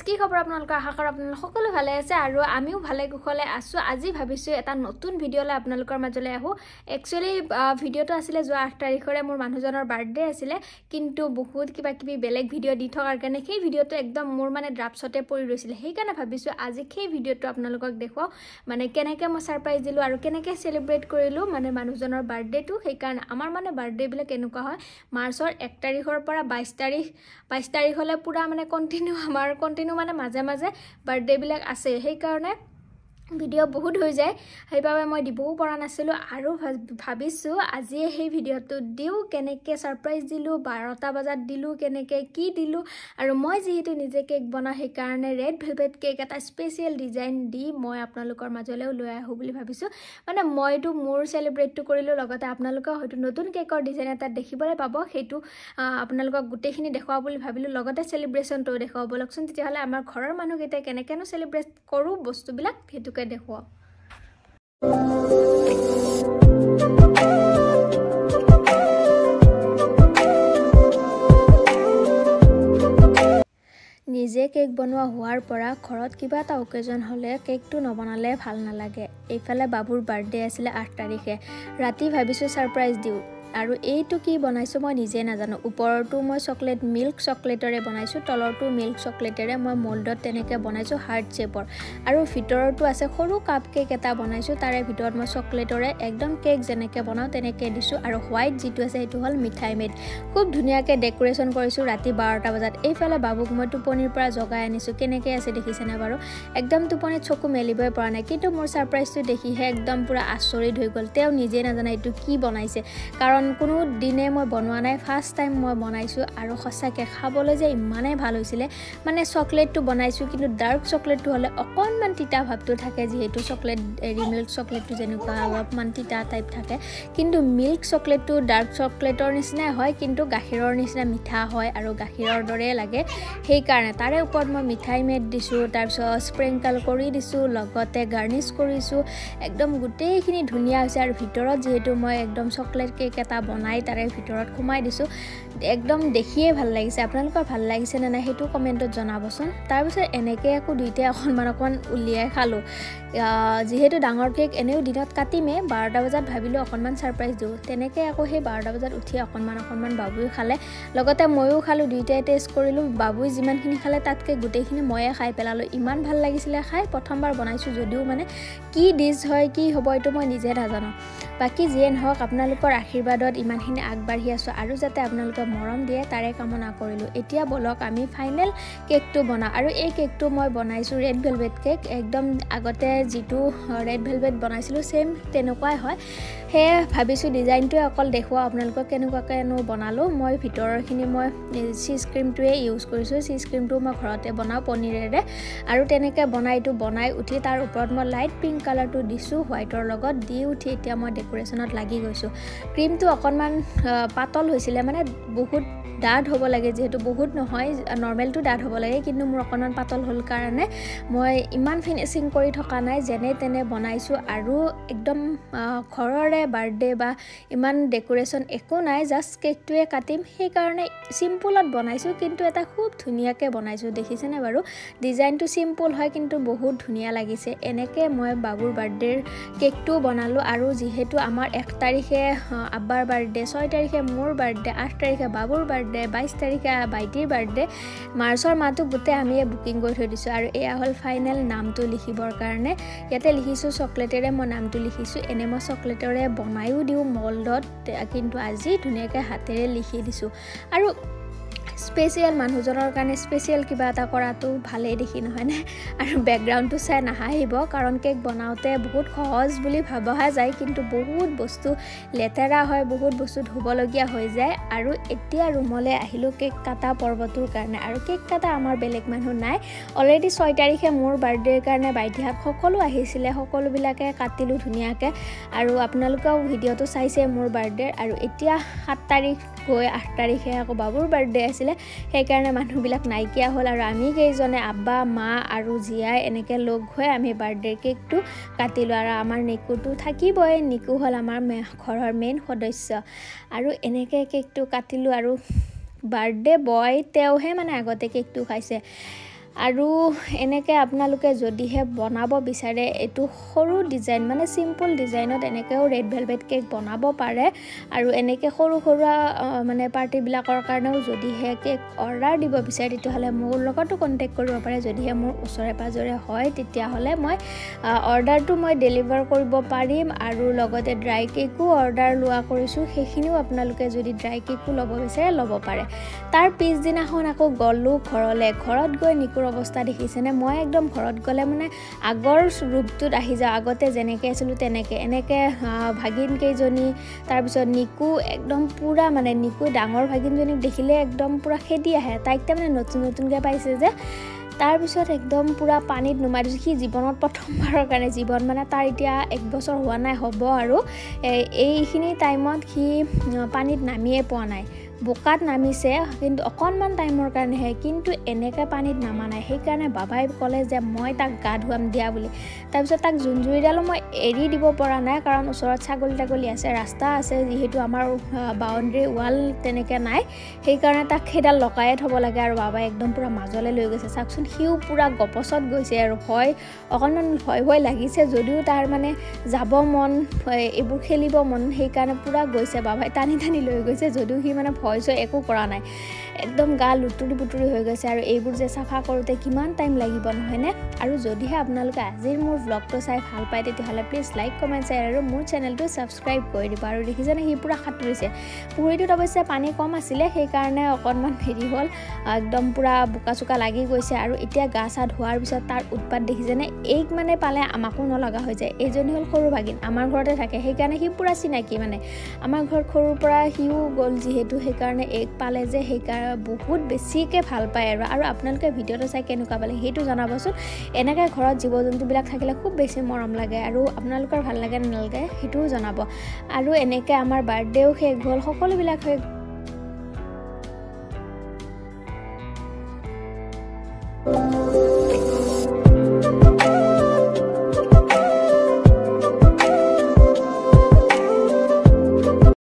কি খবৰ আপোনালোকৰ আশা কৰোঁ আপোনালোক সকলো ভালে আছে আৰু আমিও ভালে কুশলে আছো আজি ভাবিছো এটা নতুন ভিডিঅ'লৈ আপোনালোকৰ মাজলৈ আহো একচুয়ালি ভিডিঅ'টো আছিল যোৱা 8 তাৰিখৰে মোৰ মানুহজনৰ বাৰ্থডে আছিল কিন্তু বহুত কিবা কিবি বেলেগ ভিডিঅ' দি থকাৰ কাৰণে সেই ভিডিঅ'টো একদম মোৰ মানে ড্ৰাফটতে পৰি ৰৈছিল সেই কাৰণে ভাবিছো আজি সেই ভিডিঅ'টো আপোনালোকক দেখুৱাও মানে কেনেকৈ মই সাৰপ্ৰাইজ দিলো আৰু কেনেকৈ সেলিব্ৰেট কৰিলো মানে মানুহজনৰ বাৰ্থডেটো সেই কাৰণে আমাৰ মানে বাৰ্থডে বিলাক এনেকুৱা হয় মাৰ্চৰ 1 তাৰিখৰ পৰা 22 তাৰিখলৈ পুৰা মানে কন্টিনিউ মানে মাজে মাজে বাৰ্থডে বিলাক আছে সেই কাৰণে ভিডিঅ' বহুত হৈ যায় সেইবাবে মই দিবও পৰা নাছিলো আৰু ভাবিছো আজি এই ভিডিঅ'টো দিও কেনেকৈ সাৰপ্ৰাইজ দিলো 12টা বজাত দিলো কেনেকৈ কি দিলো আৰু মই যেহেতু নিজে কেক বনা সেই কাৰণে ৰেড ভেলভেট কেক এটা স্পেশাল ডিজাইন দি মই আপোনালোকৰ মাজলৈ লৈ আহো বুলি ভাবিছো মানে মইটো মোৰ সেলিব্ৰেটটো কৰিলো লগতে আপোনালোকে হয়তো নতুন কেকৰ ডিজাইন এটা দেখিবলৈ পাব সেইটো আপোনালোকক গুটেখিনি দেখাও বুলি ভাবিলো লগতে সেলিব্ৰেশনটো দেখাও বলকচোন তেতিয়াহলে আমাৰ ঘৰৰ মানুহকেইটা কেনেকেনো সেলিব্ৰেট কৰো বস্তুবিলাক হেতু দেখুৱা নিজে কেক বনোৱা হোৱাৰ পৰা ঘৰত কিবা এটা অকেজন হলে কেকটো নবনালে ভাল নালাগে এইফালে বাবুৰ বাৰ্থডে আছিল 8 তাৰিখে ৰাতি ভাবিছো সাৰপ্ৰাইজ দিও আৰু এইটো কি বনাইছো মই নিজে নাজানো ওপৰটো মই চকলেট মিল্ক চকলেটৰে বনাইছো তলৰটো মিল্ক চকলেটৰে মই মোল্ডত তেনেকে বনাইছো হাৰ্ট শেপৰ আৰু ভিতৰটো আছে সৰু কাপ কেক এটা বনাইছো তাৰে ভিতৰত মই চকলেটৰে একদম কেক যেনেকে বনাও তেনেকে দিছো আৰু হোৱাইট যেটো আছে এটো হল মিঠাই মেড খুব ধুনিয়াকে ডেকোৰেশন কৰিছো ৰাতি 12টা বজাত এইফালে বাবুক মই টোপনিৰ পৰা জগাই আনিছো কেনেকে আছে দেখিছেনে বাৰু একদম টোপনি চকু মেলিবই পৰা নাই কিন্তু মোৰ সাৰপ্ৰাইজটো দেখিহে একদম পুৰা আচৰিত হৈ গল তেও নিজে নাজানে এটো কি বনাইছে কাৰণ কোনো দিনে মই বনোৱা নাই ফাৰ্স্ট টাইম মই বনাইছো আৰু সঁচাকে খাবলৈ যে ইমানে ভাল হৈছিল মানে চকলেটটো বনাইছো কিন্তু ডাৰ্ক চকলেটটো হলে অকনমান তিতা ভাবটো থাকে যেহেতু চকলেট মিল্ক চকলেটটো যেনেকুৱা অলপমান তিতা টাইপ থাকে কিন্তু মিল্ক চকলেটটো ডাৰ্ক চকলেটৰ নিচিনা হয় কিন্তু গাখীৰৰ নিচিনা মিঠা হয় আৰু গাখীৰৰ দৰে লাগে সেই কাৰণে তাৰে ওপৰত মই মিঠাই মেড দিছো তাৰ পিছত স্প্ৰিংকল কৰি দিছো লগতে গাৰ্নিশ কৰিছো একদম গুটেইখিনি ধুনিয়া হৈছে আৰু ভিতৰত যেহেতু মই একদম চকলেট কেক এটা বনাই তাৰে ভিতৰত খুমাই দিছো একদম দেখিয়ে ভাল লাগিছে আপোনালোকৰ ভাল লাগিছে নে নাই হেতু কমেন্টত জনাবচোন তাৰ পিছত এনেকৈ আকৌ দুইটা অকমান উলিয়াই খালো যেহেতু ডাঙৰ কেক এনেও দিনত কাটিমে 12টা বজাত ভাবিলো অকনমান সাৰপ্ৰাইজ দিও তেনেকৈ আকৌ সেই 12টা বজাত উঠি অকনমান বাবুই খালে লগতে মইও খালো দুইটাই টেষ্ট কৰিলো বাবুই যিমানখিনি খালে তাতকে গুটেইখিনি ময়ে খাই পেলালো ইমান ভাল লাগিছিল খাই প্ৰথমবাৰ বনাইছো যদিও মানে কি ডিশ হয় কি হ'ব এটো মই নিজে নাজানো বাকি যেন হওক আপোনালোকৰ আশীৰ্বাদত ইমানখিনি আগবাঢ়ি আছো আৰু যাতে আপোনালোকে মৰম দিয়ে তাৰে কামনা কৰিলো এতিয়া বলক আমি ফাইনেল কেকটো বনা আৰু এই কেকটো মই বনাইছো ৰেড ভেলভেট কেক একদম আগতে যেটো ৰেড ভেলভেট বনাইছিলো সেম তেনেকুৱাই হয় হে ভাবিছো ডিজাইনটো অকল দেখুৱা আপোনালোকক কেনেকুৱাকেনো বনালো মই ভিতৰৰখিনি মই চিজ ক্ৰীমটোৱে ইউজ কৰিছো চিজ ক্ৰীমটো মই ঘৰতে বনাও পনীৰেৰে আৰু তেনেকৈ বনাই উঠি তাৰ ওপৰত মই লাইট পিংক কালাৰটো দিছো হোৱাইটৰ লগত দি উঠি এতিয়া মই ডেকোৰেশনত লাগি গৈছো ক্ৰীমটো অকনমান পাতল হৈছিল মানে বহুত ডাঠ হ'ব লাগে যেহেতু বহুত নহয় নৰমালটো ডাঠ হ'ব লাগে কিন্তু মোৰ অকনমান পাতল হল কাৰণে মই ইমান ফিনিশিং কৰি থকা নাই যেনে তেনে বনাইছো আৰু একদম ঘৰৰে বাৰ্থডে বা ইমান ডেকোৰেশন একো নাই জাস্ট কেকটোৱে কাটিম সেই কাৰণে সিম্পলত বনাইছো কিন্তু এটা খুব ধুনিয়াকে বনাইছো দেখিছেনে বাৰু ডিজাইনটো সিম্পল হয় কিন্তু বহুত ধুনিয়া লাগিছে এনেকৈ মই বাবুৰ বাৰ্থডেৰ কেকটো বনালো আৰু যেহেতু আমাৰ 1 তাৰিখে আব্বাৰ বাৰ্থডে 6 তাৰিখে মোৰ বাৰ্থডে 8 তাৰিখে বাবুৰ বাৰ্থডে 22 তাৰিখে বাইটিৰ বাৰ্থডে মাৰ্চৰ মাহটো গুটে আমি বুকিং কৰি থৈ দিছো আৰু এয়া হল ফাইনেল নামটো লিখিবৰ কাৰণে ইয়াতে লিখিছো চকলেটেৰে মই নামটো লিখিছো এনে মই চকলেটেৰে বনাইও দিও মোল্ডত কিন্তু আজি ধুনিয়াকৈ হাতেৰে লিখি দিছো আৰু স্পেশাল মানুহজনৰ কাৰণে স্পেশাল কিবা এটা কৰাটো ভালেই দেখি নহয় না আৰু ব্যাকগ্ৰাউণ্ডটো চাই নাহাহিব কাৰণ কেক বনাওতে বহুত সহজ বুলি ভাবা যায় কিন্তু বহুত বস্তু লেতেৰা হয় বহুত বস্তু ধুবলগীয়া হৈ যায় আৰু এতিয়া ৰুমলৈ আহিলো কেক কাটা পৰ্বটোৰ কাৰণে আৰু কেক কাটা আমাৰ বেলেগ মানুহ নাই অলৰেডি 6 তাৰিখে মোৰ বাৰ্থডেৰ কাৰণে বাইটিহাত সকলো আহিছিল সকলোবিলাকে কাটিলো ধুনিয়াকে আৰু আপোনালোকেও ভিডিঅটো চাইছে মোৰ বাৰ্থডেৰ আৰু এতিয়া 7 তাৰিখ গৈ 8 তাৰিখে আকৌ বাবুৰ বাৰ্থডে আছিল সেই কাৰণে মানুহবিলাক নাইকিয়া হল আৰু আমি কেইজনে আব্বা মা আৰু জিয়াই এনেকে লগ হৈ আমি বাৰ্থডে কেকটো কাটিলো আৰু আমাৰ নিকুটো থাকিবই নিকু হল আমাৰ ঘৰৰ মেইন সদস্য আৰু এনেকে কেকটো কাটিলো আৰু বাৰ্থডে বয় তেওহে মানে আগতে কেকটো খাইছে আৰু এনেকৈ আপোনালোকে যদিহে বনাব বিচাৰে এইটো সৰু ডিজাইন মানে চিম্পল ডিজাইনত এনেকৈও ৰেড ভেলভেট কেক বনাব পাৰে আৰু এনেকৈ সৰু সৰু মানে পাৰ্টিবিলাকৰ কাৰণেও যদিহে কেক অৰ্ডাৰ দিব বিচাৰে তেতিয়াহ'লে মোৰ লগতো কণ্টেক্ট কৰিব পাৰে যদিহে মোৰ ওচৰে পাজৰে হয় তেতিয়াহ'লে মই অৰ্ডাৰটো মই ডেলিভাৰ কৰিব পাৰিম আৰু লগতে ড্ৰাই কেকো অৰ্ডাৰ লোৱা কৰিছোঁ সেইখিনিও আপোনালোকে যদি ড্ৰাই কেকো ল'ব বিচাৰে ল'ব পাৰে তাৰ পিছদিনাখন আকৌ গ'লোঁ ঘৰত গৈ নিকুৰ অৱস্থা দেখিছেনে মই একদম ঘৰত গ'লে মানে আগৰ ৰূপটোত আহি যাওঁ আগতে যেনেকৈ আছিলোঁ তেনেকৈ এনেকৈ ভাগিন কেইজনী তাৰপিছত নিকু একদম পূৰা মানে নিকু ডাঙৰ ভাগিনজনীক দেখিলে একদম পূৰা খেদি আহে তাইক তাৰমানে নতুনকৈ পাইছে যে তাৰপিছত একদম পূৰা পানীত নুমাই দিছোঁ সি জীৱনত প্ৰথমবাৰৰ কাৰণে জীৱন মানে তাৰ এতিয়া 1 বছৰ হোৱা নাই হ'ব আৰু এইখিনি টাইমত সি পানীত নামিয়ে পোৱা নাই বোকাত নামিছে কিন্তু অকণমান টাইমৰ কাৰণেহে কিন্তু এনেকৈ পানীত নামা নাই সেইকাৰণে বাবাই ক'লে যে মই তাক গা ধুৱাম দিয়া বুলি তাৰপিছত তাক জুঞ্জুৰিডালো মই এৰি দিব পৰা নাই কাৰণ ওচৰত ছাগলী আছে ৰাস্তা আছে যিহেতু আমাৰ বাউণ্ডেৰী ৱাল তেনেকৈ নাই সেইকাৰণে তাক সেইডাল লগায়ে থ'ব লাগে আৰু বাবাই একদম পূৰা মাজলৈ লৈ গৈছে চাওকচোন সিও পূৰা গপচত গৈছে আৰু অকণমান ভয় লাগিছে যদিও তাৰ মানে যাব মন এইবোৰ খেলিব মন সেইকাৰণে পূৰা গৈছে বাবাই টানি লৈ গৈছে যদিও সি মানে ভয় একো কৰা নাই একদম গা লুতুৰি হৈ গৈছে আৰু এইবোৰ যে চাফা কৰোঁতে কিমান টাইম লাগিব নহয়নে আৰু যদিহে আপোনালোকে আজিৰ মোৰ ব্লগটো চাই ভাল পায় তেতিয়াহ'লে প্লিজ লাইক কমেণ্ট শ্বেয়াৰ আৰু মোৰ চেনেলটো ছাবস্ক্ৰাইব কৰি দিব আৰু দেখিছেনে সি পূৰা সাঁতুৰিছে পুখুৰীটোত অৱশ্যে পানী কম আছিলে সেইকাৰণে অকণমান হেৰি হ'ল একদম পূৰা বোকা লাগি গৈছে আৰু এতিয়া গা চা ধোৱাৰ পিছত তাৰ উৎপাত দেখিছেনে এইক মানে পালে আমাকো নলগা হৈ যায় এইজনী হ'ল সৰু ভাগিন আমাৰ ঘৰতে থাকে সেইকাৰণে সি পূৰা চিনাকি মানে আমাৰ ঘৰত সৰুৰ পৰা সিও গ'ল যিহেতু সেইকাৰণে এইক পালে যে সেইকাৰণে বহুত বেছিকৈ ভাল পায় আৰু আপোনালোকে ভিডিঅ'টো চাই কেনেকুৱা পালে সেইটো জনাবচোন এনেকৈ ঘৰত জীৱ জন্তুবিলাক থাকিলে খুব বেছি মৰম লাগে আৰু আপোনালোকৰ ভাল লাগে নালাগে সেইটোও জনাব আৰু এনেকৈ আমাৰ বাৰ্থডেও শেষ হ'ল সকলোবিলাক শেষ